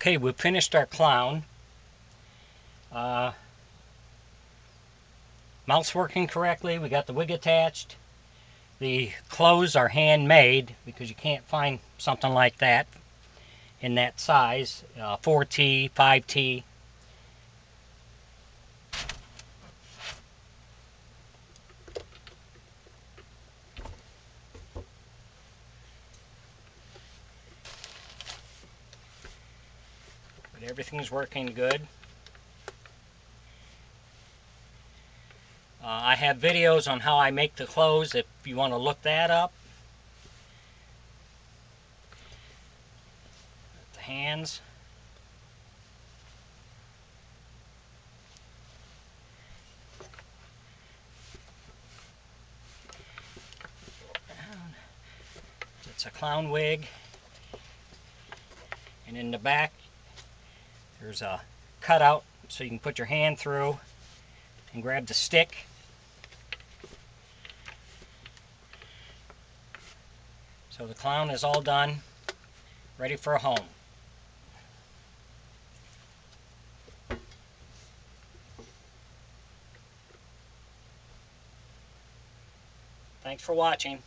Okay, we finished our clown. Mouth's working correctly. We got the wig attached. The clothes are handmade because you can't find something like that in that size. 4T, 5T. But everything's working good. I have videos on how I make the clothes if you want to look that up. The hands. It's a clown wig. And in the back, there's a cutout so you can put your hand through and grab the stick. So the clown is all done, ready for a home. Thanks for watching.